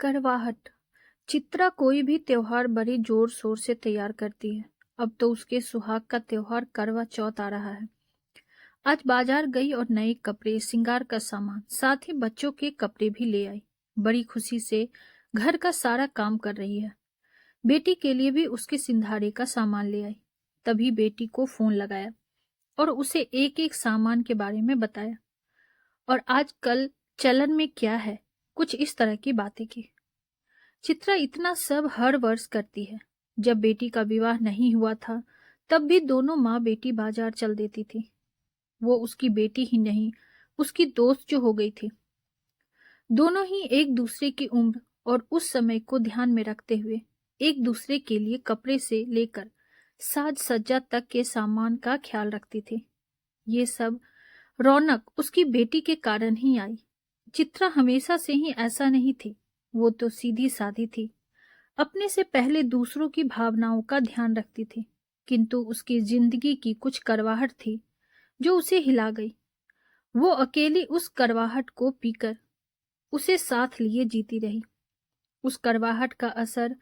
करवाहट। चित्रा कोई भी त्योहार बड़े जोर शोर से तैयार करती है। अब तो उसके सुहाग का त्योहार करवा चौथ आ रहा है। आज बाजार गई और नए कपड़े, श्रृंगार का सामान, साथ ही बच्चों के कपड़े भी ले आई। बड़ी खुशी से घर का सारा काम कर रही है। बेटी के लिए भी उसके सिंधारे का सामान ले आई। तभी बेटी को फोन लगाया और उसे एक एक सामान के बारे में बताया और आजकल चलन में क्या है, कुछ इस तरह की बातें की। चित्रा इतना सब हर वर्ष करती है। जब बेटी का विवाह नहीं हुआ था तब भी दोनों माँ बेटी बाजार चल देती थी। वो उसकी बेटी ही नहीं, उसकी दोस्त जो हो गई थी। दोनों ही एक दूसरे की उम्र और उस समय को ध्यान में रखते हुए एक दूसरे के लिए कपड़े से लेकर साज सज्जा तक के सामान का ख्याल रखती थी। ये सब रौनक उसकी बेटी के कारण ही आई। चित्रा हमेशा से ही ऐसा नहीं थी। वो तो सीधी सादी थी, अपने से पहले दूसरों की भावनाओं का ध्यान रखती थी। किंतु उसकी जिंदगी की कुछ करवाहट थी जो उसे हिला गई। वो अकेली उस करवाहट को पीकर उसे साथ लिए जीती रही। उस करवाहट का असर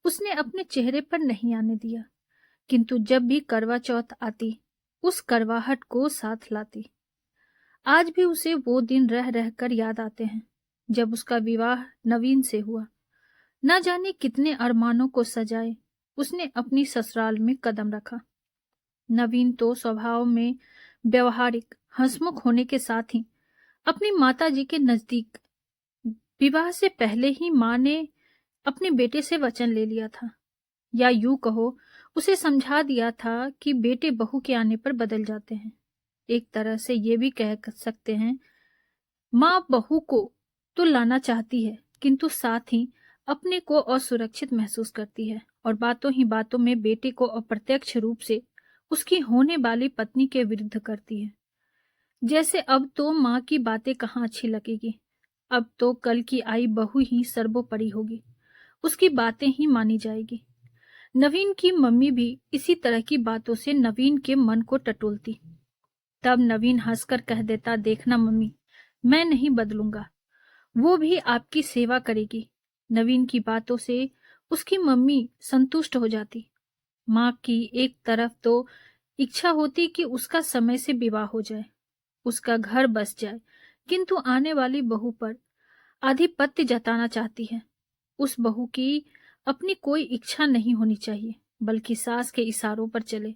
उसने अपने चेहरे पर नहीं आने दिया, किंतु जब भी करवा चौथ आती उस करवाहट को साथ लाती। आज भी उसे वो दिन रह रह कर याद आते हैं जब उसका विवाह नवीन से हुआ। न जाने कितने अरमानों को सजाए उसने अपनी ससुराल में कदम रखा। नवीन तो स्वभाव में व्यवहारिक, हंसमुख होने के साथ ही अपनी माता जी के नजदीक। विवाह से पहले ही माँ ने अपने बेटे से वचन ले लिया था, या यूं कहो उसे समझा दिया था कि बेटे बहू के आने पर बदल जाते हैं। एक तरह से ये भी कह सकते हैं, माँ बहू को तो लाना चाहती है किंतु साथ ही अपने को असुरक्षित महसूस करती है और बातों ही बातों में बेटे को अप्रत्यक्ष रूप से उसकी होने वाली पत्नी के विरुद्ध करती है। जैसे अब तो माँ की बातें कहाँ अच्छी लगेगी, अब तो कल की आई बहू ही सर्वोपरि होगी, उसकी बातें ही मानी जाएगी। नवीन की मम्मी भी इसी तरह की बातों से नवीन के मन को टटोलती। तब नवीन हंसकर कह देता, देखना मम्मी, मैं नहीं बदलूंगा, वो भी आपकी सेवा करेगी। नवीन की बातों से उसकी मम्मी संतुष्ट हो जाती। माँ की एक तरफ तो इच्छा होती कि उसका समय से विवाह हो जाए, उसका घर बस जाए, किंतु आने वाली बहू पर आधिपत्य जताना चाहती है। उस बहू की अपनी कोई इच्छा नहीं होनी चाहिए, बल्कि सास के इशारों पर चले,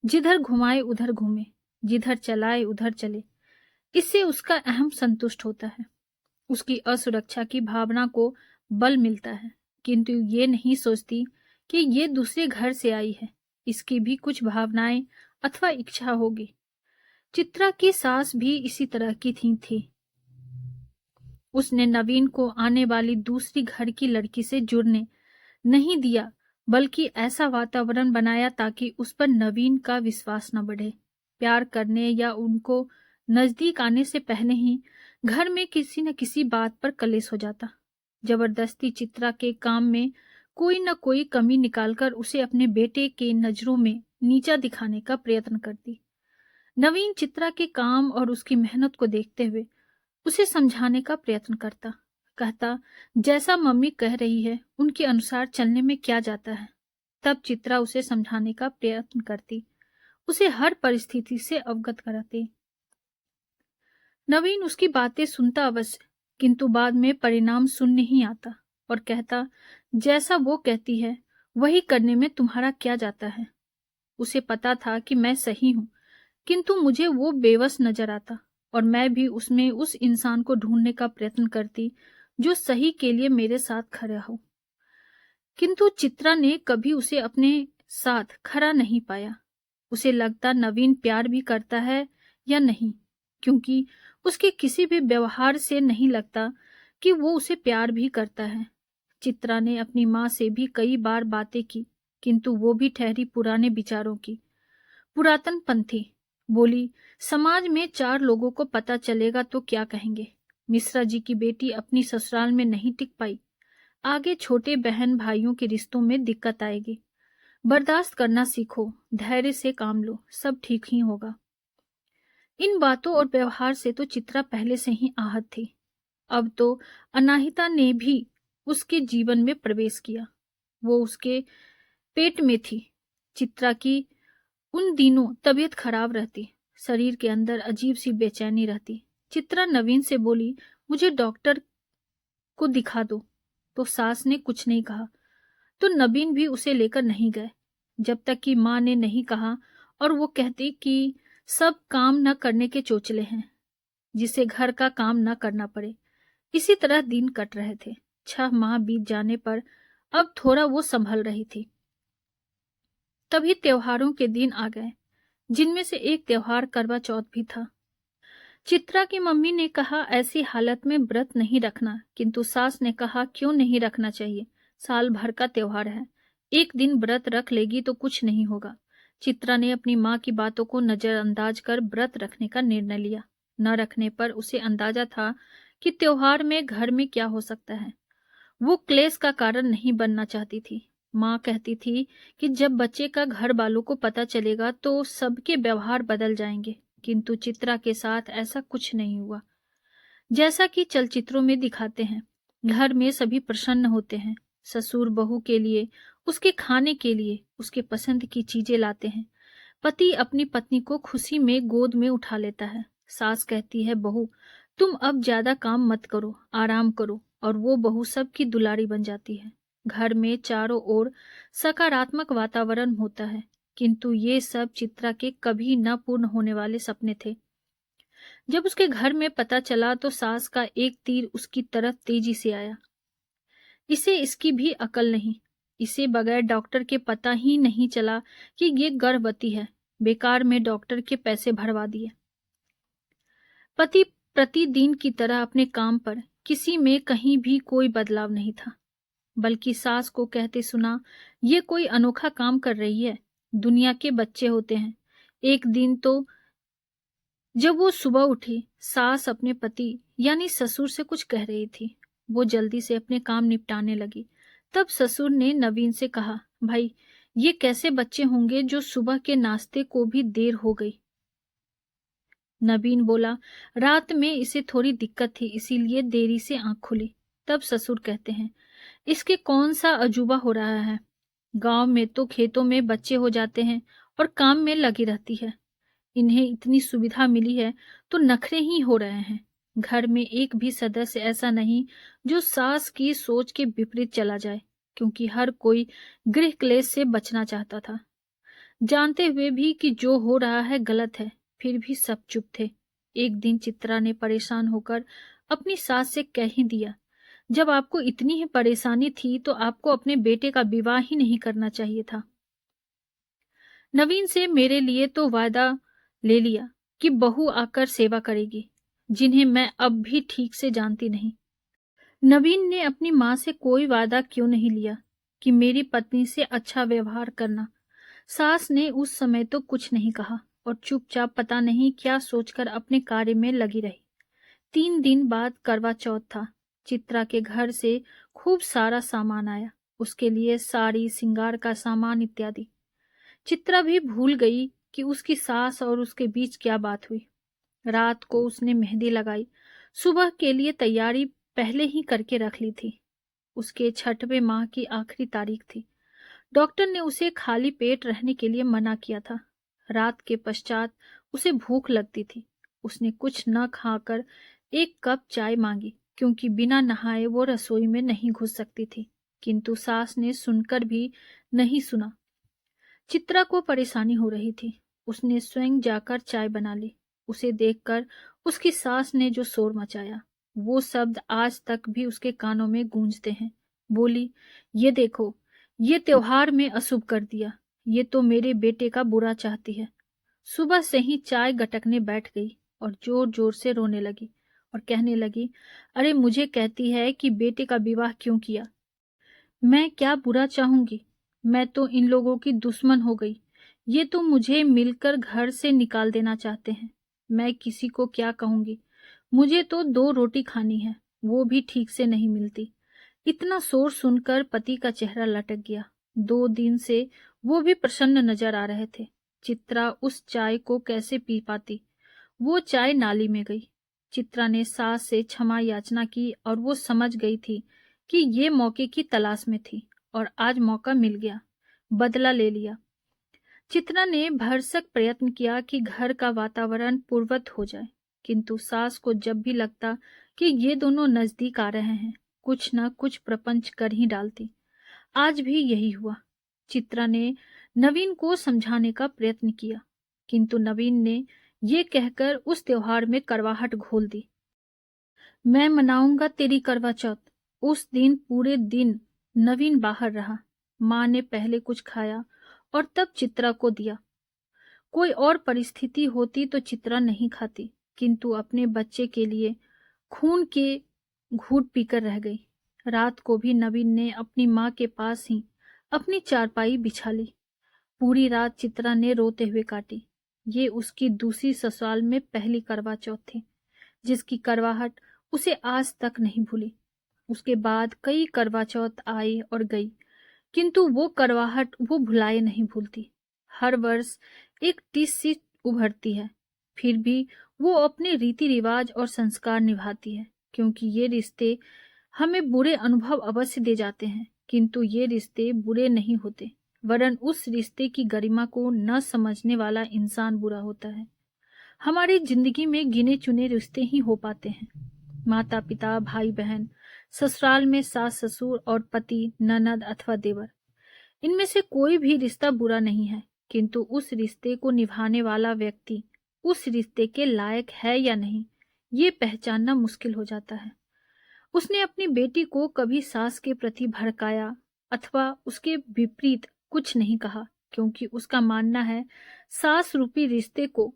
जिधर घुमाए उधर घूमे, जिधर चलाए उधर चले। इससे उसका अहम संतुष्ट होता है, उसकी असुरक्षा की भावना को बल मिलता है। किंतु ये नहीं सोचती कि ये दूसरे घर से आई है, इसकी भी कुछ भावनाएं अथवा इच्छा होगी। चित्रा की सास भी इसी तरह की थी। उसने नवीन को आने वाली दूसरी घर की लड़की से जुड़ने नहीं दिया, बल्कि ऐसा वातावरण बनाया ताकि उस पर नवीन का विश्वास न बढ़े। प्यार करने या उनको नजदीक आने से पहले ही घर में किसी न किसी बात पर कलेश हो जाता। जबरदस्ती चित्रा के काम में कोई न कोई कमी निकालकर उसे अपने बेटे के नजरों में नीचा दिखाने का प्रयत्न करती। नवीन चित्रा के काम और उसकी मेहनत को देखते हुए उसे समझाने का प्रयत्न करता, कहता, जैसा मम्मी कह रही है उनके अनुसार चलने में क्या जाता है। तब चित्रा उसे समझाने का प्रयत्न करती, उसे हर परिस्थिति से अवगत कराती। नवीन उसकी बातें सुनता अवश्य, किंतु बाद में परिणाम सुनने ही आता और कहता, जैसा वो कहती है वही करने में तुम्हारा क्या जाता है। उसे पता था कि मैं सही हूं, किंतु मुझे वो बेवस नजर आता और मैं भी उसमें उस इंसान को ढूंढने का प्रयत्न करती जो सही के लिए मेरे साथ खड़ा हो। किंतु चित्रा ने कभी उसे अपने साथ खड़ा नहीं पाया। उसे लगता नवीन प्यार भी करता है या नहीं, क्योंकि उसके किसी भी व्यवहार से नहीं लगता कि वो उसे प्यार भी करता है। चित्रा ने अपनी माँ से भी कई बार बातें की, किंतु वो भी ठहरी पुराने विचारों की, पुरातन पंथी। बोली, समाज में 4 लोगों को पता चलेगा तो क्या कहेंगे। मिश्रा जी की बेटी अपनी ससुराल में नहीं टिक पाई, आगे छोटे बहन भाइयों के रिश्तों में दिक्कत आएगी। बर्दाश्त करना सीखो, धैर्य से काम लो, सब ठीक ही होगा। इन बातों और व्यवहार से तो चित्रा पहले से ही आहत थी। अब तो अनाहिता ने भी उसके जीवन में प्रवेश किया। वो उसके पेट में थी। चित्रा की उन दिनों तबीयत खराब रहती, शरीर के अंदर अजीब सी बेचैनी रहती। चित्रा नवीन से बोली, मुझे डॉक्टर को दिखा दो। तो सास ने कुछ नहीं कहा, तो नवीन भी उसे लेकर नहीं गए, जब तक कि माँ ने नहीं कहा। और वो कहती कि सब काम न करने के चोचले हैं, जिसे घर का काम न करना पड़े। इसी तरह दिन कट रहे थे। 6 माह बीत जाने पर अब थोड़ा वो संभल रही थी। तभी त्योहारों के दिन आ गए, जिनमें से एक त्योहार करवा चौथ भी था। चित्रा की मम्मी ने कहा ऐसी हालत में व्रत नहीं रखना, किंतु सास ने कहा क्यों नहीं रखना चाहिए, साल भर का त्योहार है, एक दिन व्रत रख लेगी तो कुछ नहीं होगा। चित्रा ने अपनी माँ की बातों को नजरअंदाज कर व्रत रखने का निर्णय लिया। न रखने पर उसे अंदाजा था कि त्योहार में घर में क्या हो सकता है। वो क्लेश का कारण नहीं बनना चाहती थी। माँ कहती थी कि जब बच्चे का घर वालों को पता चलेगा तो सबके व्यवहार बदल जाएंगे, किंतु चित्रा के साथ ऐसा कुछ नहीं हुआ। जैसा कि चलचित्रों में दिखाते हैं, घर में सभी प्रसन्न होते हैं। ससुर बहू के लिए, उसके खाने के लिए उसके पसंद की चीजें लाते हैं। पति अपनी पत्नी को खुशी में गोद में उठा लेता है। सास कहती है, बहू तुम अब ज्यादा काम मत करो, आराम करो, और वो बहू सबकी दुलारी बन जाती है। घर में चारों ओर सकारात्मक वातावरण होता है, किंतु ये सब चित्रा के कभी न पूर्ण होने वाले सपने थे। जब उसके घर में पता चला तो सास का एक तीर उसकी तरफ तेजी से आया। इसे इसकी भी अकल नहीं, इसे बगैर डॉक्टर के पता ही नहीं चला कि ये गर्भवती है। बेकार में डॉक्टर के पैसे भरवा दिए। पति प्रतिदिन की तरह अपने काम पर, किसी में कहीं भी कोई बदलाव नहीं था, बल्कि सास को कहते सुना, ये कोई अनोखा काम कर रही है, दुनिया के बच्चे होते हैं। एक दिन तो जब वो सुबह उठी, सास अपने पति यानी ससुर से कुछ कह रही थी। वो जल्दी से अपने काम निपटाने लगी। तब ससुर ने नवीन से कहा, भाई ये कैसे बच्चे होंगे जो सुबह के नाश्ते को भी देर हो गई। नवीन बोला, रात में इसे थोड़ी दिक्कत थी, इसीलिए देरी से आंख खुली। तब ससुर कहते हैं, इसके कौन सा अजूबा हो रहा है, गांव में तो खेतों में बच्चे हो जाते हैं और काम में लगी रहती है। इन्हें इतनी सुविधा मिली है तो नखरे ही हो रहे हैं। घर में एक भी सदस्य ऐसा नहीं जो सास की सोच के विपरीत चला जाए, क्योंकि हर कोई गृह क्लेश से बचना चाहता था। जानते हुए भी कि जो हो रहा है गलत है, फिर भी सब चुप थे। एक दिन चित्रा ने परेशान होकर अपनी सास से कह ही दिया, जब आपको इतनी ही परेशानी थी तो आपको अपने बेटे का विवाह ही नहीं करना चाहिए था। नवीन से मेरे लिए तो वायदा ले लिया कि बहू आकर सेवा करेगी, जिन्हें मैं अब भी ठीक से जानती नहीं। नवीन ने अपनी माँ से कोई वादा क्यों नहीं लिया कि मेरी पत्नी से अच्छा व्यवहार करना। सास ने उस समय तो कुछ नहीं कहा और चुपचाप पता नहीं क्या सोचकर अपने कार्य में लगी रही। 3 दिन बाद करवा चौथ था। चित्रा के घर से खूब सारा सामान आया, उसके लिए साड़ी, श्रृंगार का सामान इत्यादि। चित्रा भी भूल गई कि उसकी सास और उसके बीच क्या बात हुई। रात को उसने मेहंदी लगाई, सुबह के लिए तैयारी पहले ही करके रख ली थी। उसके 6वें माह की आखिरी तारीख थी। डॉक्टर ने उसे खाली पेट रहने के लिए मना किया था। रात के पश्चात उसे भूख लगती थी। उसने कुछ न खाकर 1 कप चाय मांगी, क्योंकि बिना नहाए वो रसोई में नहीं घुस सकती थी। किंतु सास ने सुनकर भी नहीं सुना। चित्रा को परेशानी हो रही थी। उसने स्वयं जाकर चाय बना ली। उसे देखकर उसकी सास ने जो शोर मचाया, वो शब्द आज तक भी उसके कानों में गूंजते हैं। बोली, ये देखो, ये त्योहार में अशुभ कर दिया, ये तो मेरे बेटे का बुरा चाहती है। सुबह से ही चाय गटकने बैठ गई और जोर जोर से रोने लगी और कहने लगी, अरे मुझे कहती है कि बेटे का विवाह क्यों किया। मैं क्या बुरा चाहूंगी, मैं तो इन लोगों की दुश्मन हो गई। ये तो मुझे मिलकर घर से निकाल देना चाहते हैं। मैं किसी को क्या कहूंगी, मुझे तो 2 रोटी खानी है, वो भी ठीक से नहीं मिलती। इतना शोर सुनकर पति का चेहरा लटक गया। 2 दिन से वो भी प्रसन्न नजर आ रहे थे। चित्रा उस चाय को कैसे पी पाती। वो चाय नाली में गई। चित्रा ने सास से क्षमा याचना की और वो समझ गई थी कि ये मौके की तलाश में थी और आज मौका मिल गया, बदला ले लिया। चित्रा ने भरसक प्रयत्न किया कि घर का वातावरण पूर्ववत हो जाए, किंतु सास को जब भी लगता कि ये दोनों नजदीक आ रहे हैं, कुछ न कुछ प्रपंच कर ही डालती। आज भी यही हुआ। चित्रा ने नवीन को समझाने का प्रयत्न किया, किंतु नवीन ने ये कहकर उस त्योहार में करवाहट घोल दी। मैं मनाऊंगा तेरी करवा चौथ। उस दिन पूरे दिन नवीन बाहर रहा। माँ ने पहले कुछ खाया और तब चित्रा को दिया। कोई और परिस्थिति होती तो चित्रा नहीं खाती, किंतु अपने बच्चे के लिए खून के घूंट पीकर रह गई। रात को भी नवीन ने अपनी माँ के पास ही अपनी चारपाई बिछा ली। पूरी रात चित्रा ने रोते हुए काटी। ये उसकी दूसरी ससुराल में पहली करवा चौथ थी, जिसकी करवाहट उसे आज तक नहीं भूली। उसके बाद कई करवा चौथ आई और गई, किंतु वो करवाहट वो भुलाए नहीं भूलती। हर वर्ष एक टिस सी उभरती है, फिर भी वो अपने रीति रिवाज और संस्कार निभाती है, क्योंकि ये रिश्ते हमें बुरे अनुभव अवश्य दे जाते हैं, किंतु ये रिश्ते बुरे नहीं होते, वरन उस रिश्ते की गरिमा को न समझने वाला इंसान बुरा होता है। हमारी जिंदगी में गिने चुने रिश्ते ही हो पाते हैं। माता पिता, भाई बहन, ससुराल में सास ससुर और पति, ननद अथवा देवर, इनमें से कोई भी रिश्ता बुरा नहीं है, किंतु उस रिश्ते को निभाने वाला व्यक्ति उस रिश्ते के लायक है या नहीं, ये पहचानना मुश्किल हो जाता है। उसने अपनी बेटी को कभी सास के प्रति भड़काया अथवा उसके विपरीत कुछ नहीं कहा, क्योंकि उसका मानना है सास रूपी रिश्ते को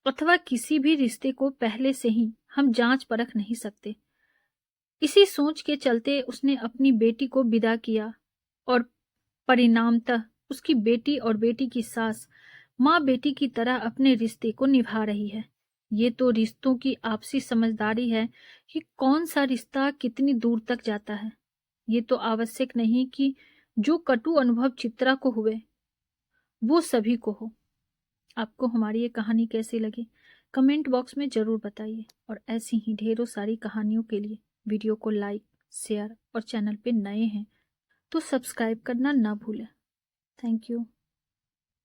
अथवा किसी भी रिश्ते को पहले से ही हम जांच परख नहीं सकते। इसी सोच के चलते उसने अपनी बेटी को विदा किया और परिणामतः उसकी बेटी और बेटी की सास माँ बेटी की तरह अपने रिश्ते को निभा रही है। ये तो रिश्तों की आपसी समझदारी है कि कौन सा रिश्ता कितनी दूर तक जाता है। ये तो आवश्यक नहीं कि जो कटु अनुभव चित्रा को हुए वो सभी को हो। आपको हमारी ये कहानी कैसी लगी, कमेंट बॉक्स में जरूर बताइए, और ऐसी ही ढेरों सारी कहानियों के लिए वीडियो को लाइक, शेयर और चैनल पे नए हैं तो सब्सक्राइब करना ना भूलें। Thank you.